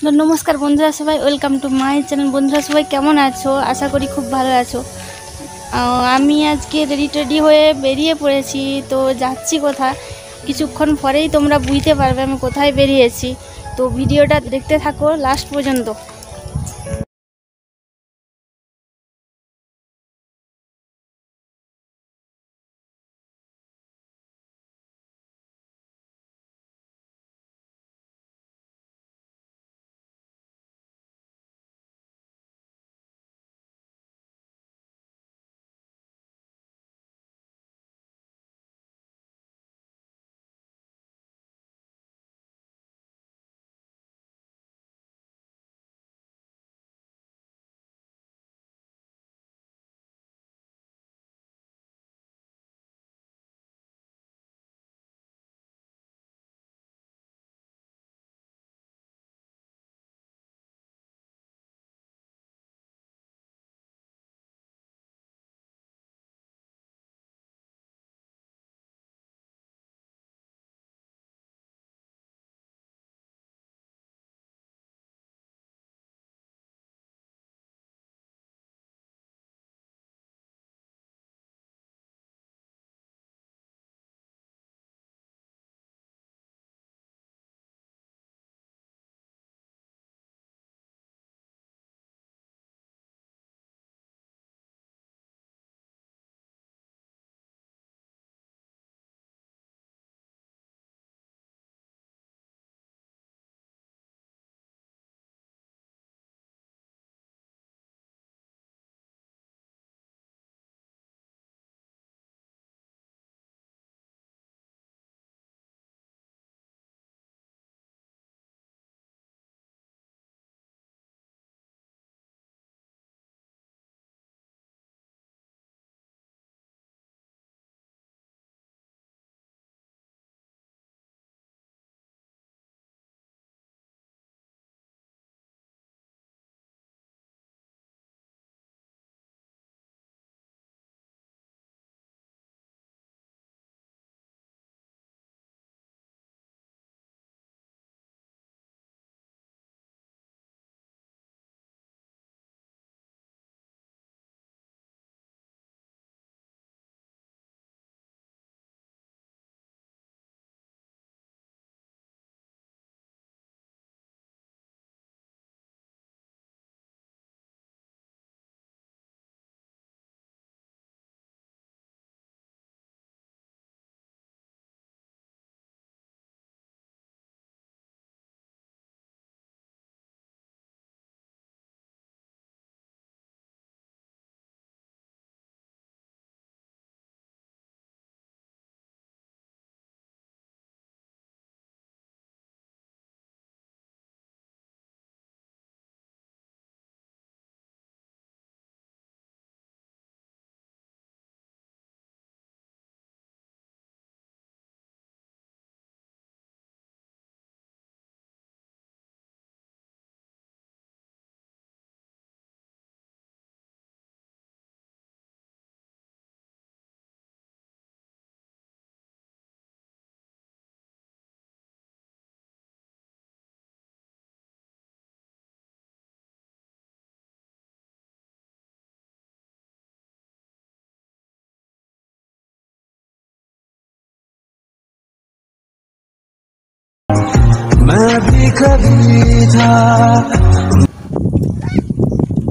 তো নমস্কার বন্ধুরা, সবাই ওয়েলকাম টু মাই চ্যানেল। বন্ধুরা সবাই কেমন আছো? আশা করি খুব ভালো আছো। আমি আজকে রেডি হয়ে বেরিয়ে পড়েছি। তো যাচ্ছি কোথায়, কিছুক্ষণ পরেই তোমরা বুঝতে পারবে আমি কোথায় বেরিয়েছি। তো ভিডিওটা দেখতে থাকো লাস্ট পর্যন্ত।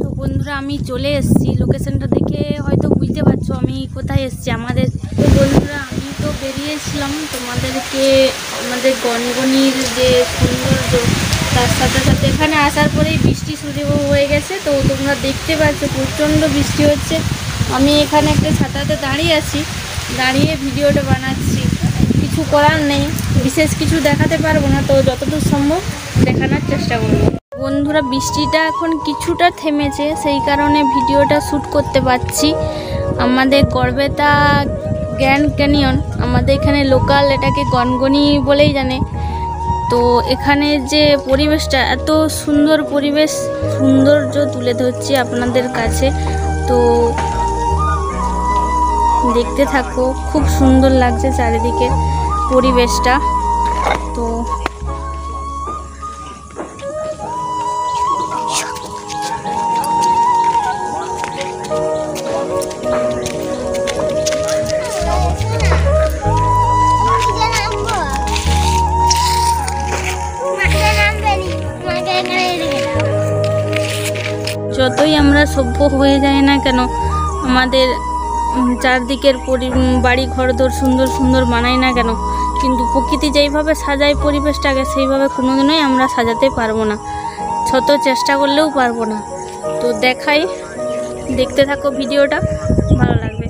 তো বন্ধুরা আমি চলে এসেছি, লোকেশনটা দেখে হয়তো বুঝতে পারছো আমি কোথায় এসেছি। তো বন্ধুরা আমি তো বেরিয়েছিলাম তোমাদেরকে আমাদের গনগনির যে সৌন্দর্য, তার সাথে সাথে এখানে আসার পরেই বৃষ্টি শুরু হয়ে গেছে। তো তোমরা দেখতে পাচ্ছ প্রচণ্ড বৃষ্টি হচ্ছে। আমি এখানে একটা ছাতাতে দাঁড়িয়ে ভিডিওটা বানাচ্ছি। কিছু করার নেই, বিশেষ কিছু দেখাতে পারবো না, তো যতদূর সম্ভব দেখানোর চেষ্টা করবো। বন্ধুরা বৃষ্টিটা এখন কিছুটা থেমেছে, সেই কারণে ভিডিওটা শ্যুট করতে পারছি। আমাদের গড়বেতা গ্র্যান্ড ক্যানিয়ন, আমাদের এখানে লোকাল এটাকে গনগনি বলেই জানে। তো এখানে যে পরিবেশটা, এত সুন্দর পরিবেশ, সৌন্দর্য তুলে ধরছি আপনাদের কাছে। তো দেখতে থাকো, খুব সুন্দর লাগছে চারিদিকে পরিবেশটা। তো যতই আমরা সভ্য হয়ে যাই না কেন, আমাদের চারদিকের বাড়ি ঘরদোর সুন্দর সুন্দর বানাই না কেন, কিন্তু প্রকৃতি যেইভাবে সাজায় পরিবেশটাকে সেইভাবে কোনোদিনই আমরা সাজাতে পারবো না, শত চেষ্টা করলেও পারবো না। তো দেখাই, দেখতে থাকো ভিডিওটা, ভালো লাগবে।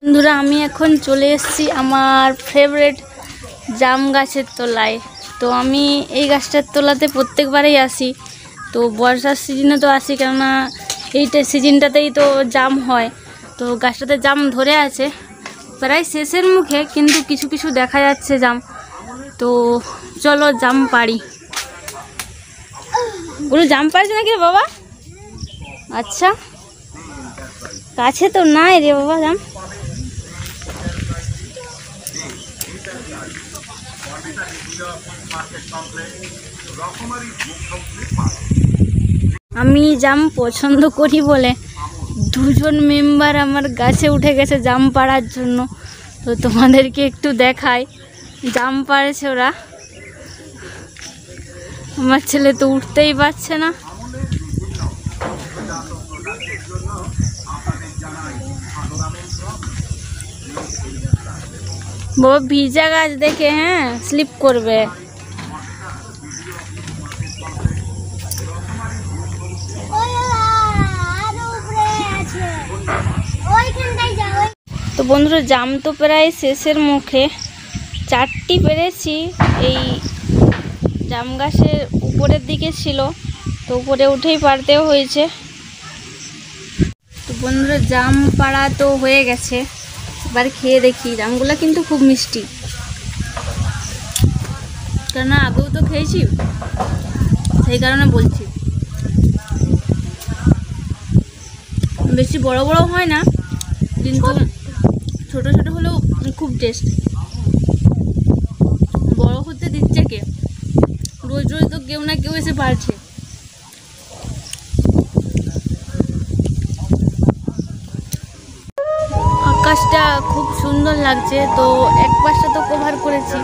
বন্ধুরা, আমি এখন চলে এসেছি আমার ফেভারিট জাম গাছের তলায়। তো আমি এই গাছটার তলাতে প্রত্যেকবারেই আসি। তো বর্ষার সিজনে তো আসি, কেননা এইটা সিজনটাতেই তো জাম হয়। তো গাছটাতে জাম ধরে আছে, প্রায় শেষের মুখে, কিন্তু কিছু কিছু দেখা যাচ্ছে জাম। তো চলো জাম পাড়ি। বলো, জাম পাড়ছে নাকি বাবা? আচ্ছা, কাছে তো নাই রে বাবা জাম। আমি জাম পছন্দ করি বলে দুজন মেম্বার আমার গাছে উঠে গেছে জাম পাড়ার জন্য। তো তোমাদেরকে একটু দেখাই, জাম পাড়েছে ওরা। আমার ছেলে তো উঠতেই পারছে না। বাবা ভিজা গাছ দেখে, হ্যাঁ স্লিপ করবে। তো বন্ধুরা, জাম তো প্রায় শেষের মুখে, 4টি পেরেছি। এই জাম গাছের উপরের দিকে ছিল, তো উপরে উঠেই পারতেও হয়েছে। তো বন্ধুরা, জাম পাড়া তো হয়ে গেছে, এবার খেয়ে দেখি। জামগুলো কিন্তু খুব মিষ্টি, কেননা আগেও তো খেয়েছি, সেই কারণে বলছি। বেশি বড় বড় হয় না, কিন্তু ছোট ছোট হলেও খুব টেস্ট। বড় হতে দিচ্ছে কে? রোজ রোজ তো কেউ না কেউ এসে পারছে। আকাশটা খুব সুন্দর লাগছে। তো এক পাশটা তো কভার করেছি,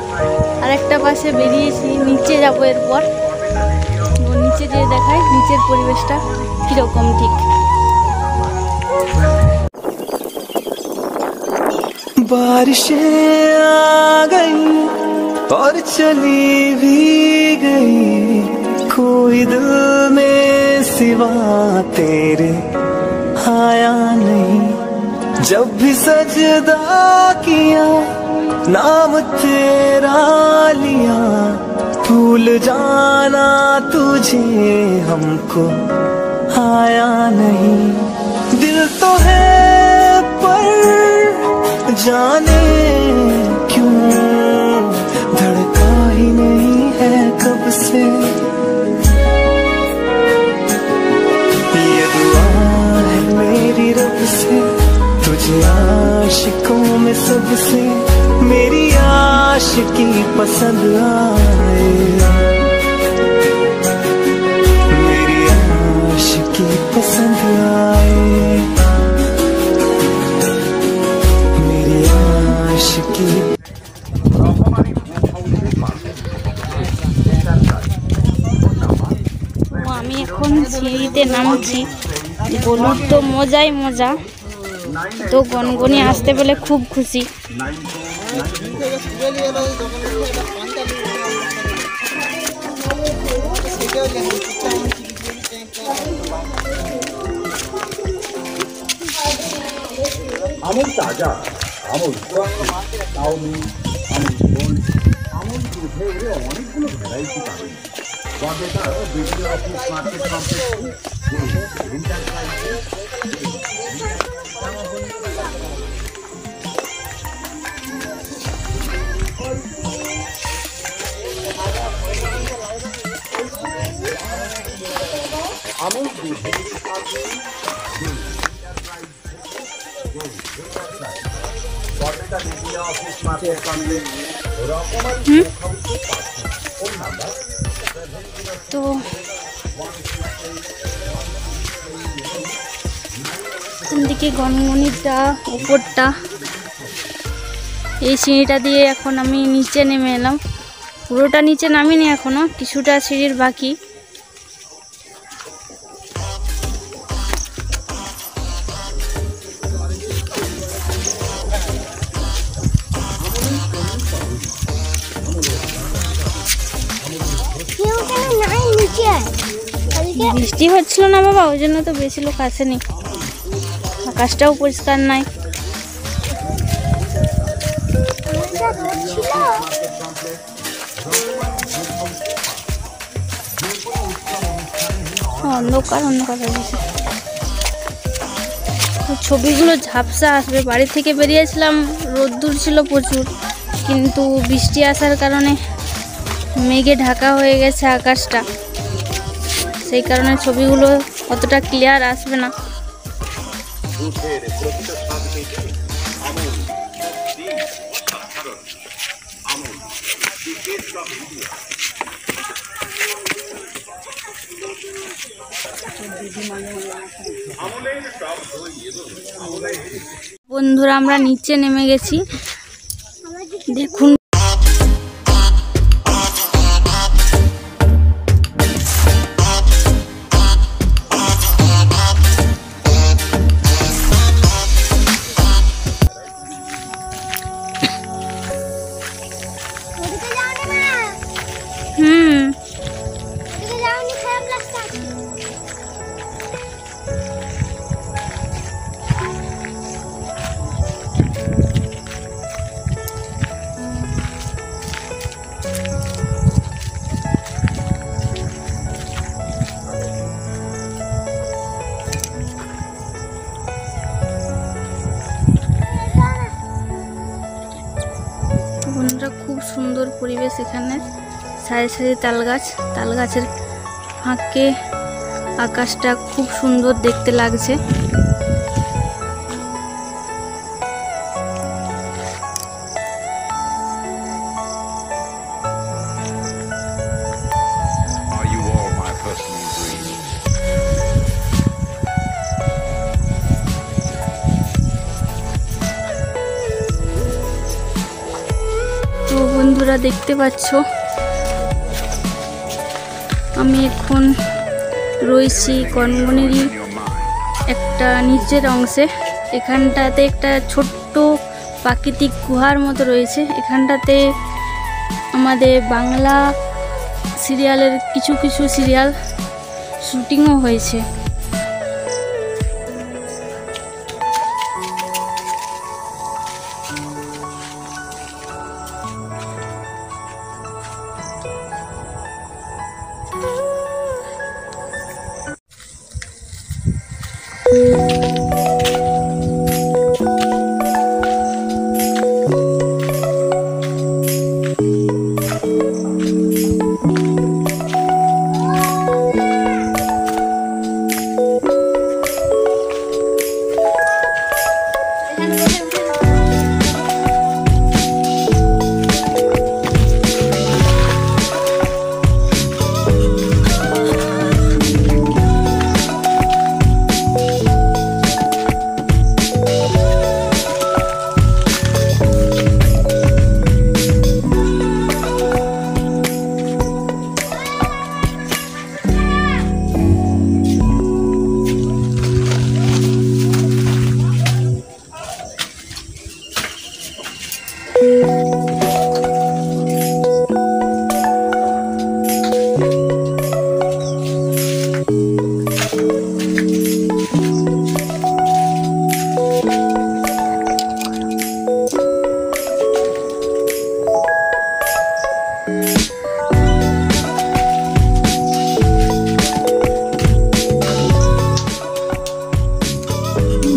আর একটা পাশে বেরিয়েছি, নিচে যাবো এরপর। তো নিচে যেয়ে দেখাই নিচের পরিবেশটা কীরকম। ঠিক बारिशें आ गई और चली भी गई, कोई दिल में सिवा तेरे आया नहीं। जब भी सजदा किया, नाम तेरा लिया, भूल जाना तुझे हमको आया नहीं। दिल तो है पर जाने क्यों धड़का ही नहीं है कब से। ये दुआ है मेरी रब से, तुझे आशिकों में सबसे मेरी आशिकी पसंद आए, मेरी आशिकी पसंद आए, मेरी आशिकी। আমি এখন সিঁড়িতে নামছি। গলুর তো মজাই মজা, তো গনগনি আসতে পেলে খুব খুশি। আমুল তাজা, আমুল চাউমিন, আমুল গোল্ড, আমুল দুধে এর অনেকগুলো ভ্যারাইটি পাবেন। গডেটা বিজলি অফিস মার্কেট কমপ্লেক্স এন্টারপ্রাইজে। আমুল দুধে গডেটা বিজলি অফিস মার্কেট কমপ্লেক্স রকমারি ফোন নাম্বার তো দিকে গনগনিটা উপরটা এই সিঁড়িটা দিয়ে এখন আমি নিচে নেমে এলাম। পুরোটা নিচে নামিনি, এখনো কিছুটা সিঁড়ির বাকি। বৃষ্টি হচ্ছিল না বাবা, ওই জন্য তো বেশি লোক আসেনি। আকাশটাও পরিষ্কার নাই। অন্ধকার অন্ধকার লাগছে। ছবিগুলো ঝাপসা আসবে। বাড়ি থেকে বেরিয়েছিলাম, রোদ্দুর ছিল প্রচুর, কিন্তু বৃষ্টি আসার কারণে মেঘে ঢাকা হয়ে গেছে আকাশটা, সেই কারণে ছবিগুলো অতটা ক্লিয়ার আসবে না। বন্ধুরা আমরা নিচে নেমে গেছি, দেখুন। বন্ধুরা খুব সুন্দর পরিবেশ এখানে, সারি সারি তাল গাছ, তাল গাছের ফাঁকে আকাশটা খুব সুন্দর দেখতে লাগছে। তো বন্ধুরা দেখতে পাচ্ছ আমি এখন রয়েছি গনগনিরই একটা নিচের অংশে। এখানটাতে একটা ছোট্ট প্রাকৃতিক গুহার মতো রয়েছে। এখানটাতে আমাদের বাংলা সিরিয়ালের কিছু কিছু সিরিয়াল শুটিংও হয়েছে।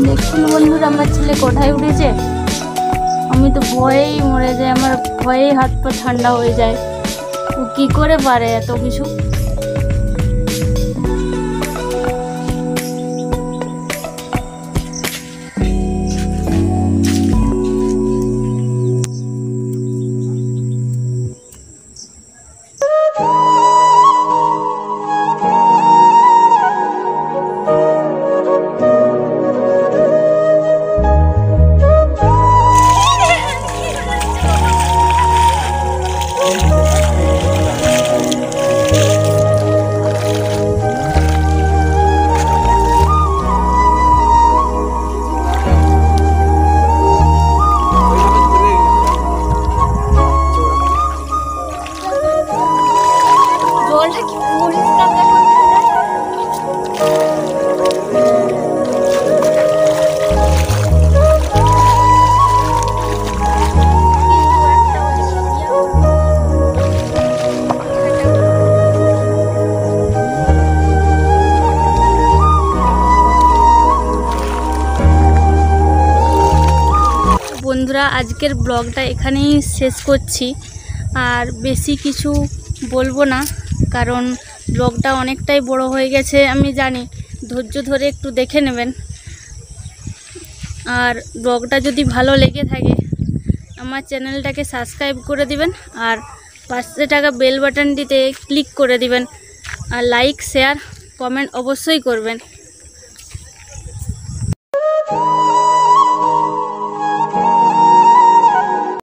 দেখুন বন্ধুরা আমার ছেলে কোথায় উঠেছে। আমি তো ভয়েই মরে যাই, আমার ভয়েই হাত পা ঠান্ডা হয়ে যায়। ও কি করে পারে এত কিছু। বন্ধুরা আজকের ব্লগটা এখানেই শেষ করছি, আর বেশি কিছু বলবো না, কারণ ব্লগটা অনেকটাই বড় হয়ে গেছে আমি জানি। ধৈর্য ধরে একটু দেখে নেবেন, আর ব্লগটা যদি ভালো লেগে থাকে আমার চ্যানেলটাকে সাবস্ক্রাইব করে দিবেন, আর পাশে থাকা বেল বাটনটিতে ক্লিক করে দিবেন, আর লাইক শেয়ার কমেন্ট অবশ্যই করবেন।